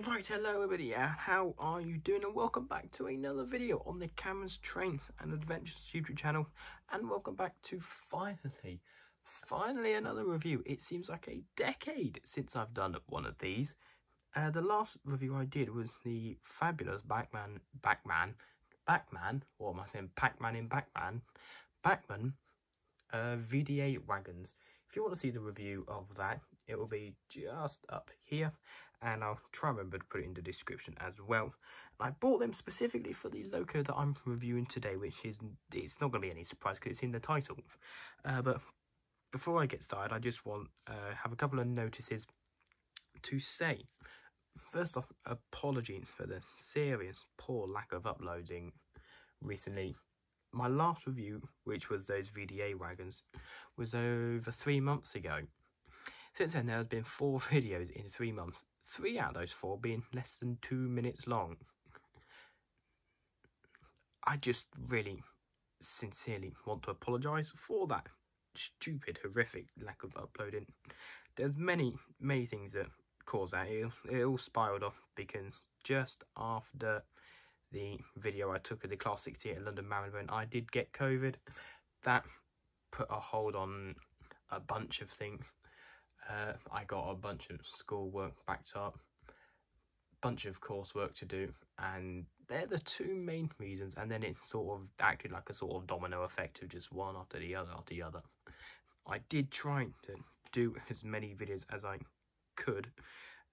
Right, hello everybody, how are you doing, and welcome back to another video on the Cameron's Trains and Adventures YouTube channel, and welcome back to finally another review. It seems like a decade since I've done one of these. The last review I did was the fabulous Bachmann, what am I saying, Bachmann VDA wagons. If you want to see the review of that, it will be just up here, and I'll try and remember to put it in the description as well. I bought them specifically for the loco that I'm reviewing today, which is, it's not going to be any surprise because it's in the title. But before I get started, I just want have a couple of notices to say. First off, apologies for the serious poor lack of uploading recently. My last review, which was those VDA wagons, was over 3 months ago. Since then, there has been 4 videos in 3 months. 3 out of those 4 being less than 2 minutes long. I just really, sincerely want to apologise for that stupid, horrific lack of uploading. There's many things that cause that. It all spiraled off because just after the video I took of the Class 68 at London Marathon, I did get COVID. That put a hold on a bunch of things. I got a bunch of schoolwork backed up, bunch of coursework to do, and they're the 2 main reasons. And then it sort of acted like a sort of domino effect of just one after the other. I did try to do as many videos as I could.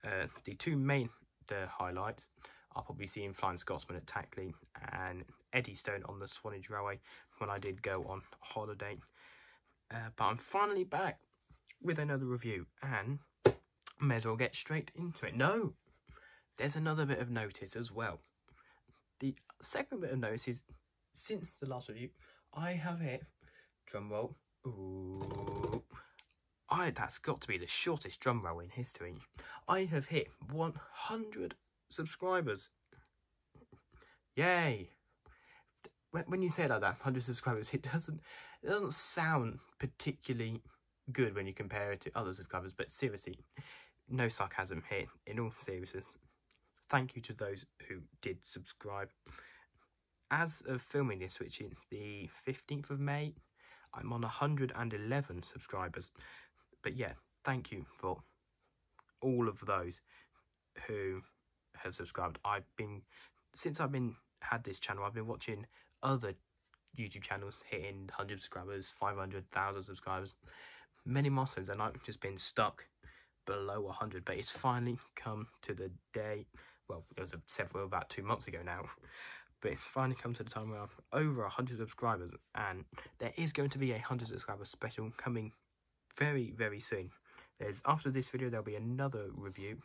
The 2 main highlights, I'll probably see in Flying Scotsman at Tackley and Eddystone on the Swanage Railway when I did go on holiday. But I'm finally back with another review, and may as well get straight into it. No, there's another bit of notice as well. The second bit of notice is, since the last review, I have hit, drum roll, that's got to be the shortest drum roll in history. I have hit 100 subscribers. Yay! When you say it like that, 100 subscribers, it doesn't sound particularly good when you compare it to other subscribers. But seriously, no sarcasm here. In all seriousness, thank you to those who did subscribe. As of filming this, which is the 15th of May, I'm on 111 subscribers. But yeah, thank you for all of those who have subscribed. Since I've had this channel, I've been watching other YouTube channels hitting 100 subscribers, 500,000 subscribers, many more so, and I've just been stuck below 100. But it's finally come to the day. Well, it was about 2 months ago now, but it's finally come to the time where I'm over 100 subscribers, and there is going to be a 100 subscriber special coming very soon. After this video, there'll be another review,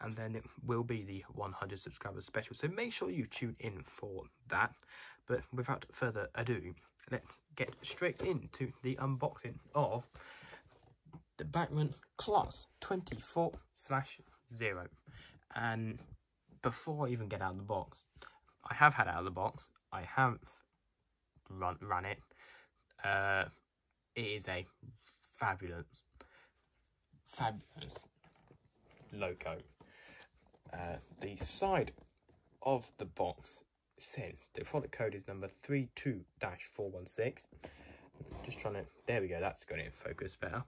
and then it will be the 100 subscribers special, so make sure you tune in for that. But without further ado, let's get straight into the unboxing of the Bachmann Class 24/0. And before I even get out of the box, I have had it out of the box, I have run it. It is a fabulous loco. The side of the box says the product code is number 32-416. Just trying to, there we go, that's going to focus better.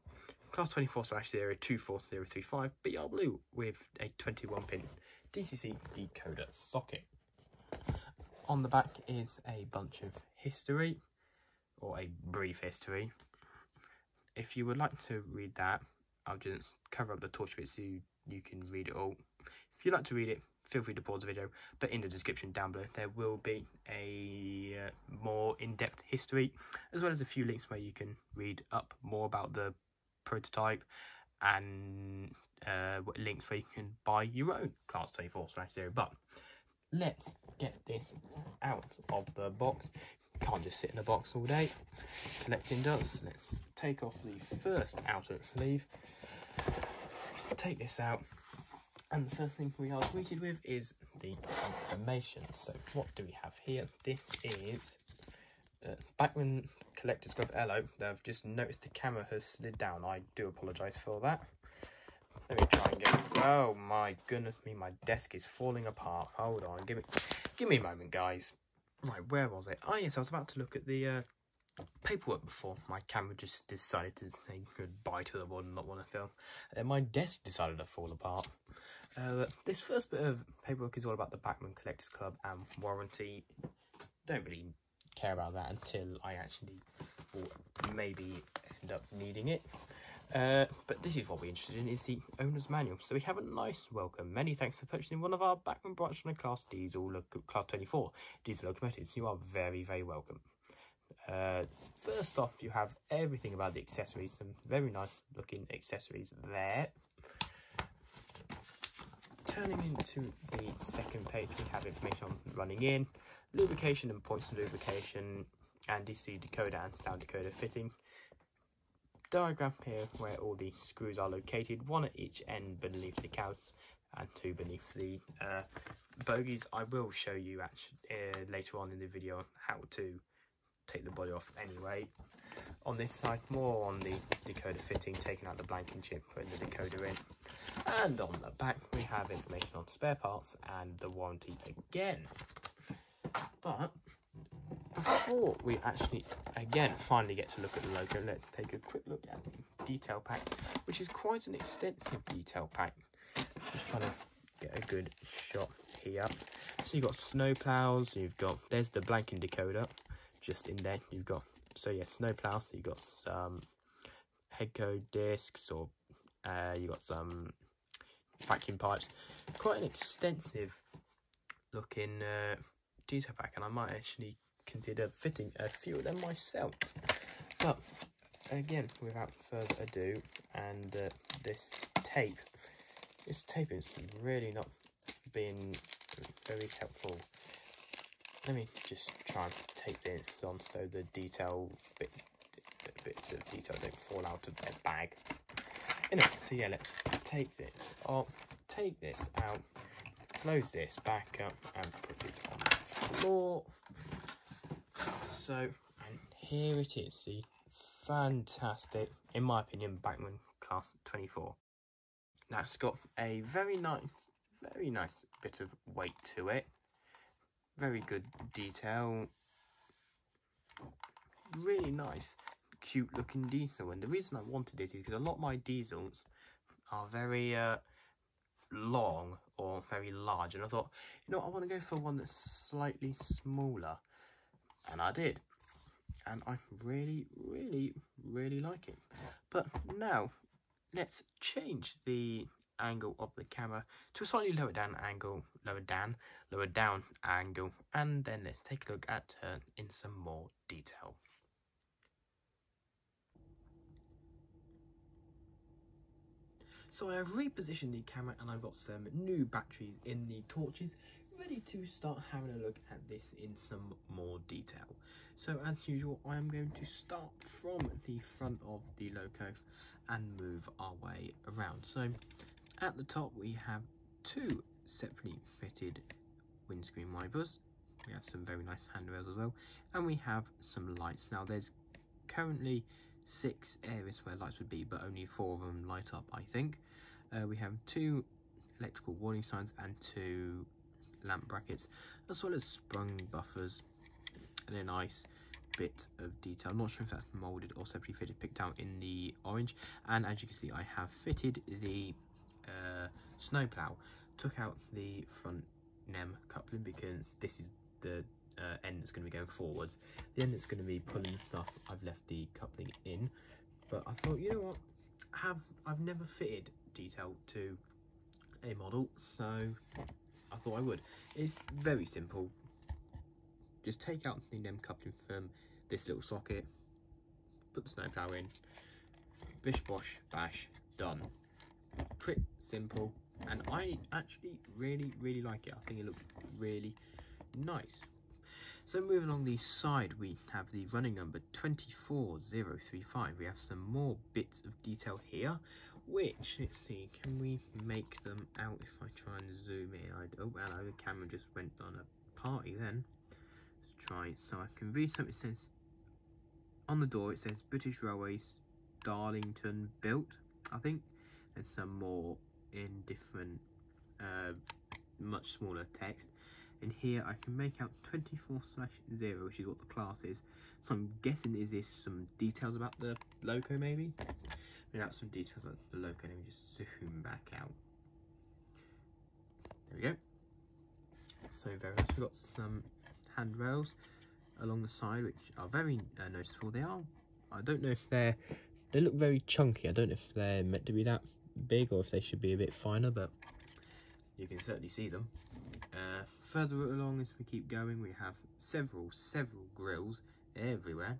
Class 24/02435 BR Blue with a 21-pin DCC decoder socket. On the back is a bunch of history, or a brief history. If you would like to read that, I'll just cover up the torch bit so you can read it all. If you'd like to read it, feel free to pause the video, but in the description down below there will be a more in-depth history, as well as a few links where you can read up more about the prototype, and links where you can buy your own Class 24/0. But let's get this out of the box. Can't just sit in a box all day collecting dust. Let's take off the first outer sleeve, take this out, and the first thing we are greeted with is the information. So what do we have here? This is Bachmann Collector's Club. Hello, I've just noticed the camera has slid down. I do apologise for that. Let me try and get... Oh my goodness me, my desk is falling apart. Hold on, give me a moment, guys. Right, where was it? Oh yes, I was about to look at the paperwork before my camera just decided to say goodbye to the world and not want to film. And my desk decided to fall apart. This first bit of paperwork is all about the Bachmann Collectors Club and warranty. Don't really care about that until I actually will maybe end up needing it. But this is what we're interested in, is the owner's manual. So we have a nice welcome. Many thanks for purchasing one of our Bachmann branch on a Class Diesel, Class 24 diesel locomotives. You are very, very welcome. First off, you have everything about the accessories, some very nice looking accessories there. Turning into the second page, we have information on running in, lubrication and points of lubrication, and DC decoder and sound decoder fitting. Diagram here where all the screws are located, one at each end beneath the cowls and two beneath the bogies. I will show you actually later on in the video how to take the body off anyway. On this side, more on the decoder fitting, taking out the blanking chip, putting the decoder in. And on the back we have information on spare parts and the warranty again. But before we actually again finally get to look at the logo, let's take a quick look at the detail pack, which is quite an extensive detail pack. Just trying to get a good shot here. So you've got snow plows, there's the blanking decoder just in there. You've got, so yeah, snow plows. You've got some head code discs, or you've got some vacuum pipes. Quite an extensive looking detail pack, and I might actually consider fitting a few of them myself. But again, without further ado, and this tape is really not being very helpful. Let me just try and take this on so the bits of detail don't fall out of their bag. Anyway, so yeah, let's take this off, take this out, close this back up and put it on the floor. So, and here it is, the fantastic, in my opinion, Bachmann Class 24. Now it's got a very nice bit of weight to it. Very good detail. Really nice, cute looking diesel. And the reason I wanted it is because a lot of my diesels are very long or very large. And I thought, you know, I want to go for one that's slightly smaller. And I did. And I really like it. But now let's change the angle of the camera to a slightly lower down angle, and then let's take a look at her in some more detail. So I have repositioned the camera and I've got some new batteries in the torches, ready to start having a look at this in some more detail. So as usual, I am going to start from the front of the loco and move our way around. So at the top we have two separately fitted windscreen wipers. We have some very nice handrails as well, and we have some lights. Now there's currently 6 areas where lights would be, but only 4 of them light up, I think. We have 2 electrical warning signs and 2 lamp brackets, as well as sprung buffers and a nice bit of detail. I'm not sure if that's molded or separately fitted, picked out in the orange. And as you can see, I have fitted the snow plow. Took out the front NEM coupling because this is the end that's going to be going forwards. The end that's going to be pulling stuff, I've left the coupling in. But I thought, you know what, I've never fitted detail to a model, so I thought I would. It's very simple. Just take out the NEM coupling from this little socket, put the snowplow in, bish bosh bash, done. Pretty simple, and I actually really like it. I think it looks really nice. So moving along the side, we have the running number 24035. We have some more bits of detail here, which, let's see, can we make them out if I try and zoom in? Oh, hello, the camera just went on a party then. Let's try it. So I can read something. It says, on the door, it says British Railways, Darlington built, I think. and some more in different much smaller text. And here I can make out 24/0, which is what the class is. So I'm guessing is this some details about the loco maybe? Without some details about the loco, let me just zoom back out. There we go. So very nice. We've got some handrails along the side, which are very noticeable. They are, I don't know if they look very chunky. I don't know if they're meant to be that big or if they should be a bit finer, but you can certainly see them. Further along as we keep going, we have several grills everywhere.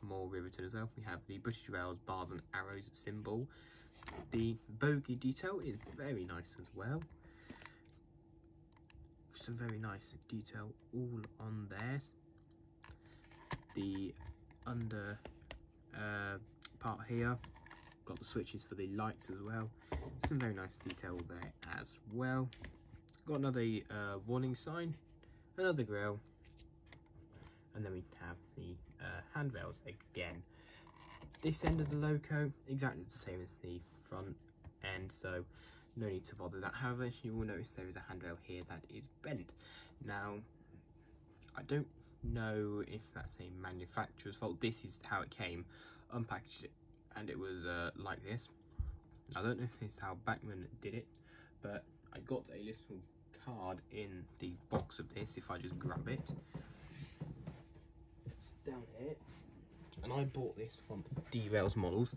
More riveted as well. We have the British Rails bars and arrows symbol. The bogey detail is very nice as well. Some very nice detail all on there. The under part here, got the switches for the lights as well. Some very nice detail there as well. Got another warning sign, another grille, and then we have the handrails again. This end of the loco, exactly the same as the front end, so no need to bother that. However, you will notice there is a handrail here that is bent. Now, I don't know if that's a manufacturer's fault. This is how it came, unpackaged it, and it was like this. I don't know if this is how Bachmann did it, but I got a little card in the box of this. If I just grab it, it's down here, and I bought this from Derails Models,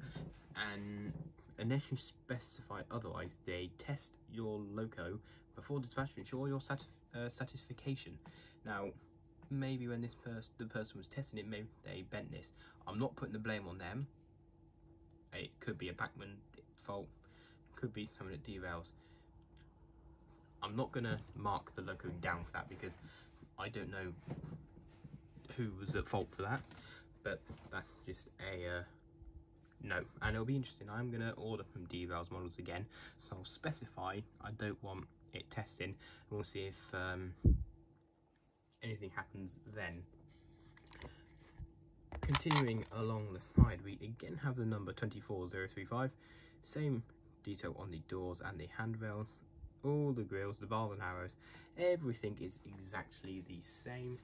and unless you specify otherwise, they test your loco before dispatch to ensure your satisfaction. Now, maybe when the person was testing it, maybe they bent this. I'm not putting the blame on them. It could be a Bachmann fault, could be someone at Derails. I'm not gonna mark the loco down for that because I don't know who was at fault for that, but that's just a no. And it'll be interesting. I'm gonna order from Derails Models again, so I'll specify I don't want it testing, and we'll see if anything happens then. Continuing along the side, we again have the number 24035. Same detail on the doors and the handrails. All the grills, the bars and arrows, everything is exactly the same.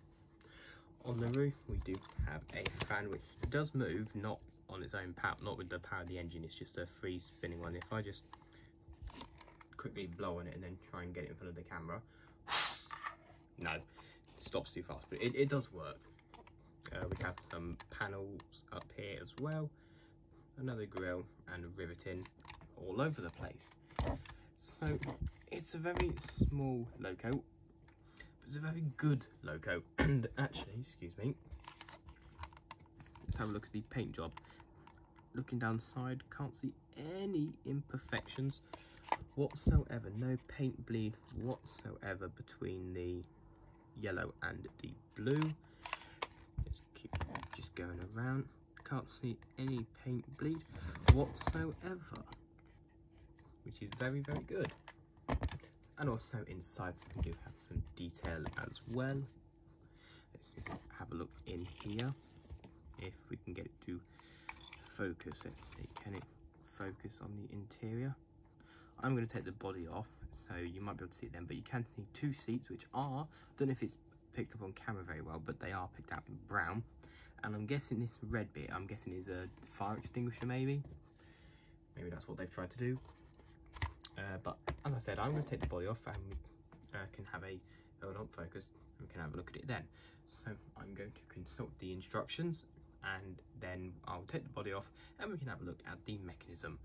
On the roof, we do have a fan which does move, not on its own power, not with the power of the engine. It's just a free spinning one. If I just quickly blow on it and then try and get it in front of the camera, no, it stops too fast, but it does work. We have some panels up here as well, another grill and riveting all over the place. So it's a very small loco, but it's a very good loco. And actually, excuse me, let's have a look at the paint job. Looking down the side, can't see any imperfections whatsoever. No paint bleed whatsoever between the yellow and the blue. Let's keep just going around. Can't see any paint bleed whatsoever, which is very good. And also inside we do have some detail as well. Let's have a look in here if we can get it to focus. Let's see, can it focus on the interior? I'm going to take the body off so you might be able to see it then, but you can see two seats which are, I don't know if it's picked up on camera very well, but they are picked out in brown. And I'm guessing this red bit, I'm guessing is a fire extinguisher maybe that's what they've tried to do. But as I said, I'm going to take the body off and we can have a hold on, focus, and we can have a look at it then. So I'm going to consult the instructions and then I'll take the body off and we can have a look at the mechanism.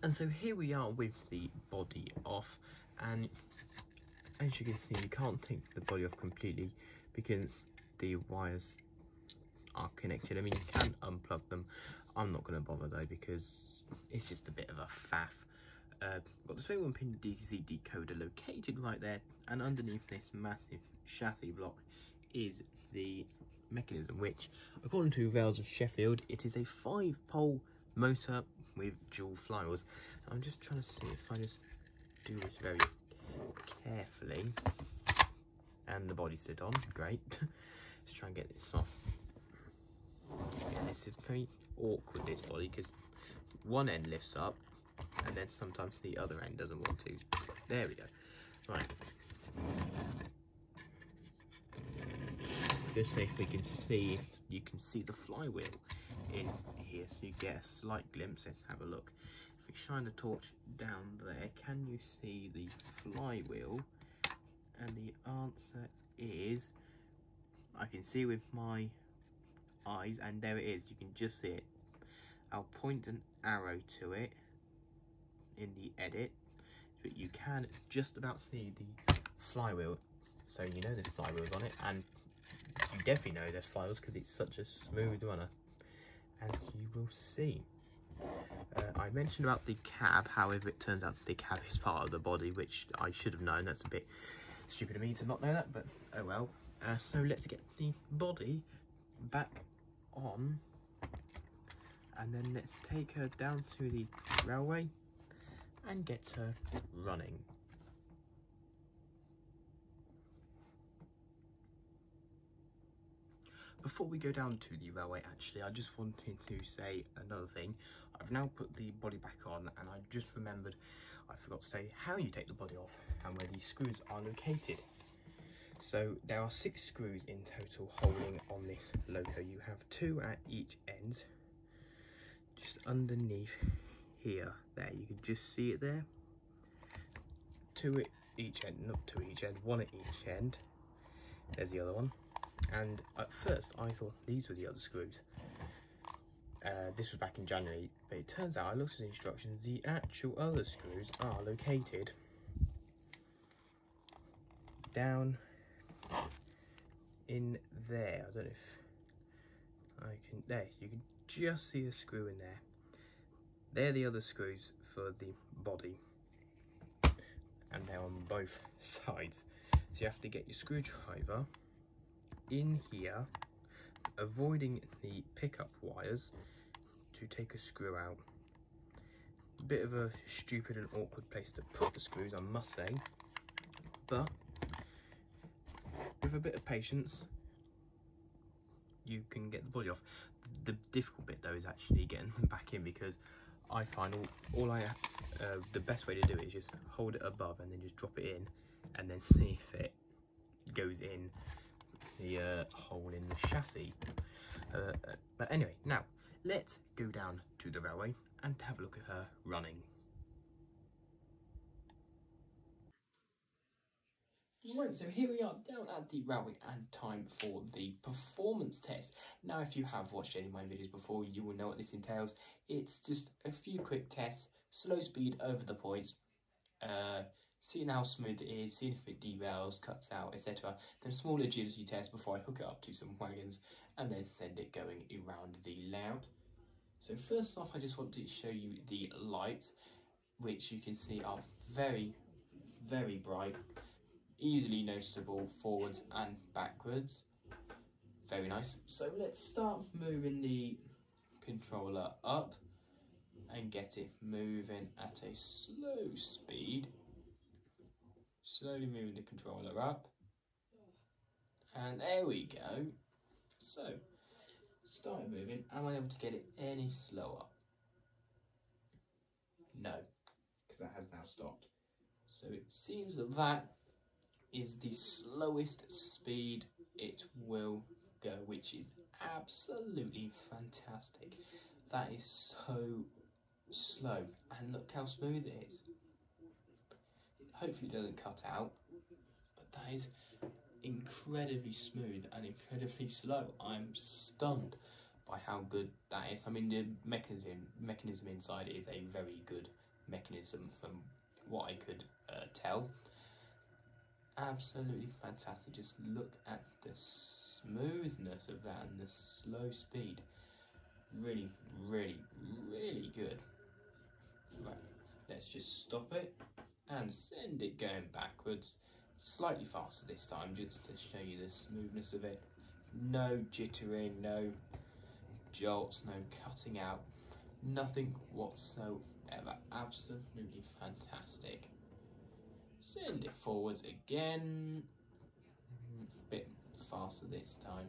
And so here we are with the body off, and as you can see, you can't take the body off completely because the wires are connected. I mean, you can unplug them. I'm not going to bother though because it's just a bit of a faff. Got the 21-pin DCC decoder located right there, and underneath this massive chassis block is the mechanism, which according to Rails of Sheffield, it is a 5-pole motor with dual flywheels. I'm just trying to see if I just do this very carefully. And the body slid on, great. Let's try and get this off. Yeah, this is very awkward, this body, because one end lifts up and then sometimes the other end doesn't want to. There we go. Right. Just see if we can see, you can see the flywheel in here, so you get a slight glimpse. Let's have a look. If we shine the torch down there, can you see the flywheel? And the answer is, I can see with my eyes, and there it is. You can just see it. I'll point an arrow to it in the edit, but you can just about see the flywheel. So you know there's flywheels on it, and you definitely know there's flywheels because it's such a smooth runner, as you will see. I mentioned about the cab, however it turns out the cab is part of the body, which I should have known. That's a bit stupid of me to not know that, but oh well. So let's get the body back on, and then let's take her down to the railway and get her running. Before we go down to the railway, actually, I just wanted to say another thing. I've now put the body back on, and I just remembered I forgot to say how you take the body off and where these screws are located. So there are 6 screws in total holding on this loco. You have 2 at each end, just underneath here. There, you can just see it there. 2 at each end, not 2 at each end, 1 at each end. There's the other one. And at first I thought these were the other screws. This was back in January, but it turns out I looked at the instructions, the actual other screws are located down in there. I don't know if I can, there, you can just see a screw in there. They're the other screws for the body, and they're on both sides. So you have to get your screwdriver in here, avoiding the pickup wires, to take a screw out. A bit of a stupid and awkward place to put the screws, I must say, but with a bit of patience you can get the body off. The difficult bit though is actually getting them back in, because I find the best way to do it is just hold it above and then just drop it in, and then see if it goes in the hole in the chassis. But anyway, now let's go down to the railway and have a look at her running. Right, so here we are down at the railway and time for the performance test. Now, if you have watched any of my videos before, you will know what this entails. It's just a few quick tests, slow speed over the points, seeing how smooth it is, seeing if it derails, cuts out, etc. Then a small agility test before I hook it up to some wagons and then send it going around the layout. So first off, I just want to show you the lights, which you can see are very, very bright, easily noticeable forwards and backwards. Very nice. So let's start moving the controller up and get it moving at a slow speed. Slowly moving the controller up, and there we go. So start moving. Am I able to get it any slower? No, because that has now stopped. So it seems that that is the slowest speed it will go, which is absolutely fantastic. That is so slow, and look how smooth it is. It hopefully doesn't cut out, but that is incredibly smooth and incredibly slow. I'm stunned by how good that is. I mean, the mechanism inside is a very good mechanism from what I could tell. Absolutely fantastic. Just look at the smoothness of that and the slow speed. Really, really, really good. Right, let's just stop it and send it going backwards. Slightly faster this time, just to show you the smoothness of it. No jittering, no jolts, no cutting out. Nothing whatsoever. Absolutely fantastic. Send it forwards again. A bit faster this time.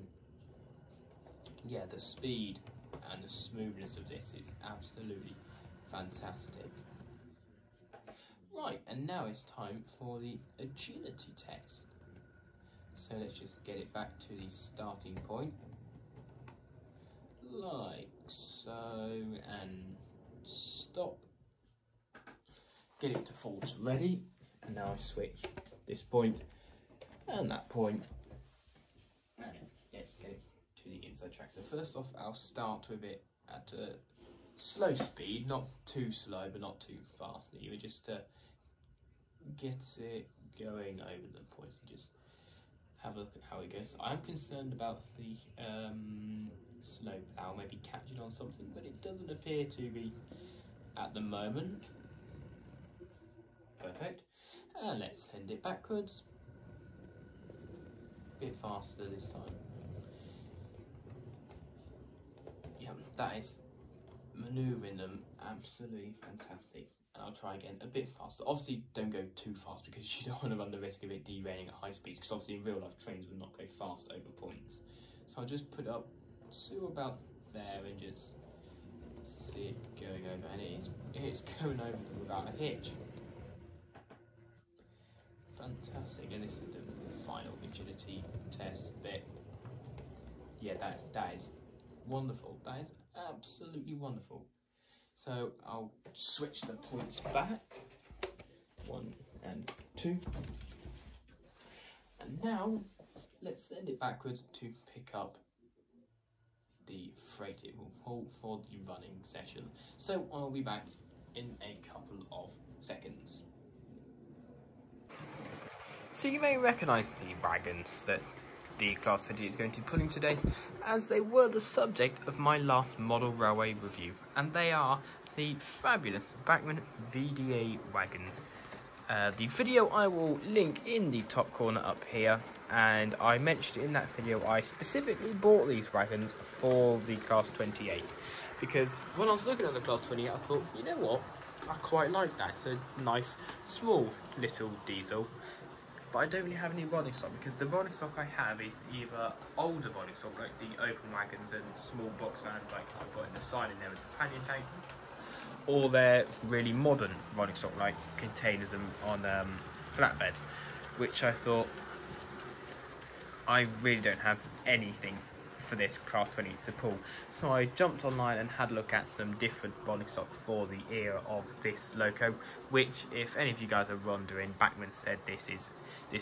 Yeah, the speed and the smoothness of this is absolutely fantastic. Right, and now it's time for the agility test. So let's just get it back to the starting point. Like so, and stop. Get it to forwards ready, and now I switch this point and that point, and let's get it to the inside track. So first off, I'll start with it at a slow speed, not too slow but not too fast either, just to get it going over the points and just have a look at how it goes. I'm concerned about the slow plough maybe catching on something, but it doesn't appear to be at the moment. Perfect. And let's send it backwards. A bit faster this time. Yeah, that is manoeuvring them absolutely fantastic. And I'll try again a bit faster. Obviously don't go too fast because you don't want to run the risk of it derailing at high speeds, because obviously in real life trains will not go fast over points. So I'll just put up to about there and just see it going over, and it's going over them without a hitch. Fantastic. And this is the final agility test bit. Yeah, that is wonderful. That is absolutely wonderful. So I'll switch the points back, 1 and 2, and now let's send it backwards to pick up the freight it will hold for the running session. So I'll be back in a couple of seconds. So you may recognise the wagons that the Class 20 is going to be pulling today, as they were the subject of my last model railway review, and they are the fabulous Bachmann VDA wagons. The video I will link in the top corner up here, and I mentioned in that video I specifically bought these wagons for the Class 28, because when I was looking at the Class 28 I thought, you know what, I quite like that. It's a nice small little diesel. But I don't really have any rolling stock, because the rolling stock I have is either older rolling stock, like the open wagons and small box vans like I've got in the side in there with the companion tank, or they're really modern rolling stock like containers on flatbeds, which I thought I really don't have anything for this Class 20 to pull. So I jumped online and had a look at some different rolling stock for the era of this loco, which, if any of you guys are wondering, Bachmann said this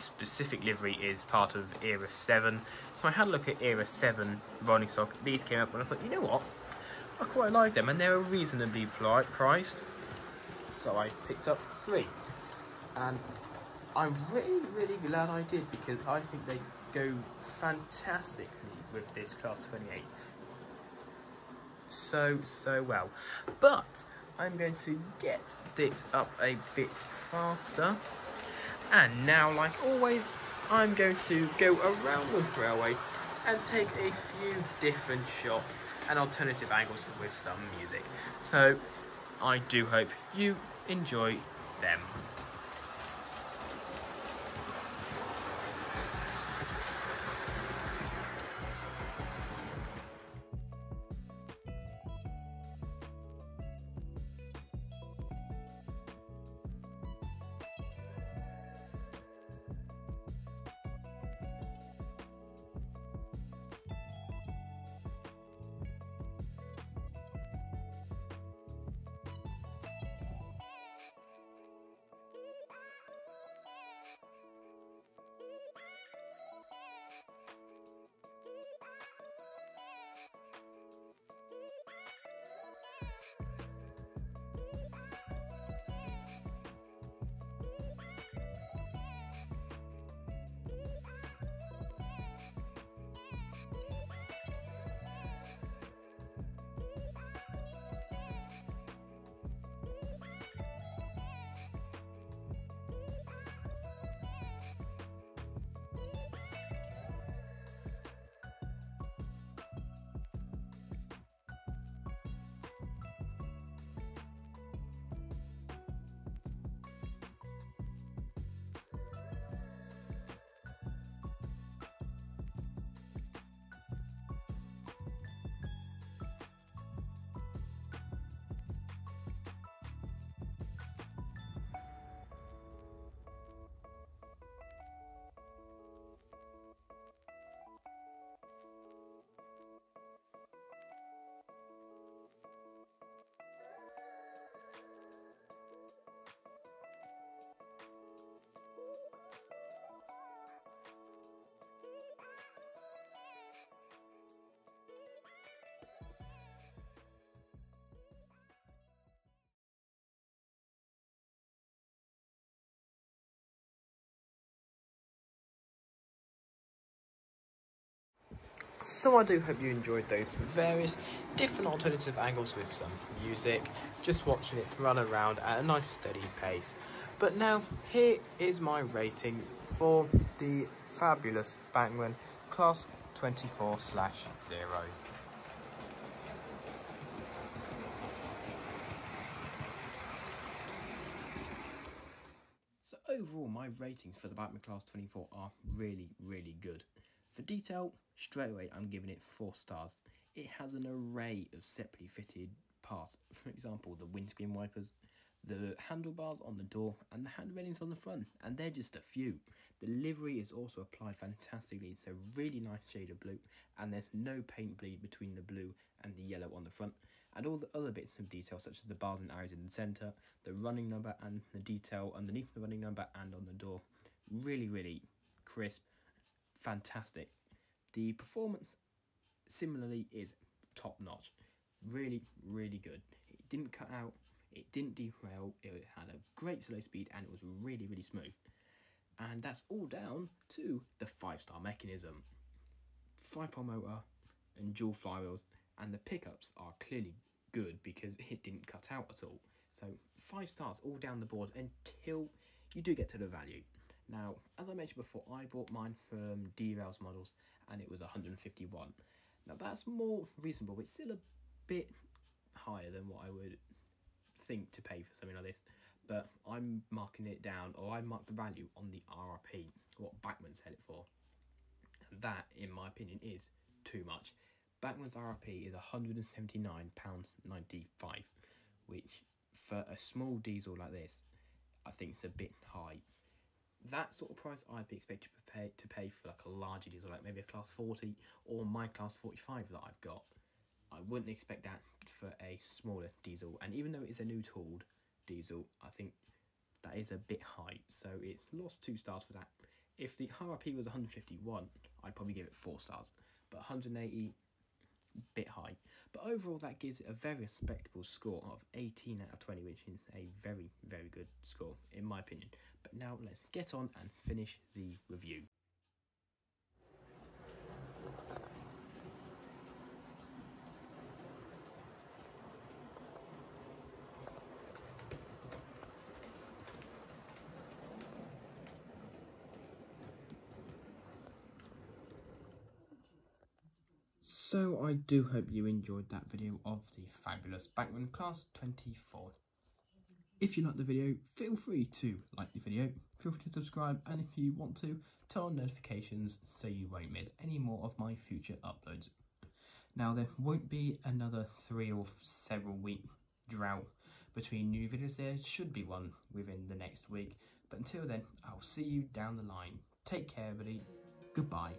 specific livery is part of era 7. So I had a look at era 7 rolling stock. These came up and I thought, you know what, I quite like them, and they're reasonably priced. So I picked up 3, and I'm really glad I did, because I think they go fantastically with this Class 28 so well. But I'm going to get it up a bit faster, and now, like always, I'm going to go around the railway and take a few different shots and alternative angles with some music. So I do hope you enjoy them. So I do hope you enjoyed those various different alternative angles with some music, just watching it run around at a nice steady pace. But now, here is my rating for the fabulous Bachmann Class 24/0. So overall, my ratings for the Bachmann Class 24 are really good. For detail, straight away I'm giving it 4 stars. It has an array of separately fitted parts. For example, the windscreen wipers, the handlebars on the door, and the hand railings on the front, and they're just a few. The livery is also applied fantastically. It's a really nice shade of blue, and there's no paint bleed between the blue and the yellow on the front. And all the other bits of detail, such as the bars and arrows in the centre, the running number and the detail underneath the running number and on the door, really crisp, fantastic. The performance similarly is top notch, really good. It didn't cut out, it didn't derail, it had a great slow speed, and it was really smooth. And that's all down to the 5-star mechanism. 5-pole motor and dual flywheels, and the pickups are clearly good because it didn't cut out at all. So 5 stars all down the board until you do get to the value. Now, as I mentioned before, I bought mine from D-Rails models and it was 151. Now that's more reasonable, but it's still a bit higher than what I would think to pay for something like this. But I'm marking it down, or I marked the value on the RRP, what Bachmann set it for. And that, in my opinion, is too much. Bachmann's RRP is £179.95, which for a small diesel like this, I think it's a bit high. That sort of price I'd be expected to pay for like a larger diesel, like maybe a class 40 or my class 45 that I've got. I wouldn't expect that for a smaller diesel, and even though it is a new tooled diesel, I think that is a bit high, so it's lost 2 stars for that. If the RRP was 151, I'd probably give it 4 stars, but 180, bit high. But overall, that gives it a very respectable score of 18 out of 20, which is a very good score in my opinion. But now let's get on and finish the review. So I do hope you enjoyed that video of the fabulous Bachmann Class 24. If you liked the video, feel free to like the video, feel free to subscribe, and if you want to, turn on notifications so you won't miss any more of my future uploads. Now, there won't be another 3 or several week drought between new videos. There should be one within the next week, but until then, I'll see you down the line. Take care, everybody. Goodbye.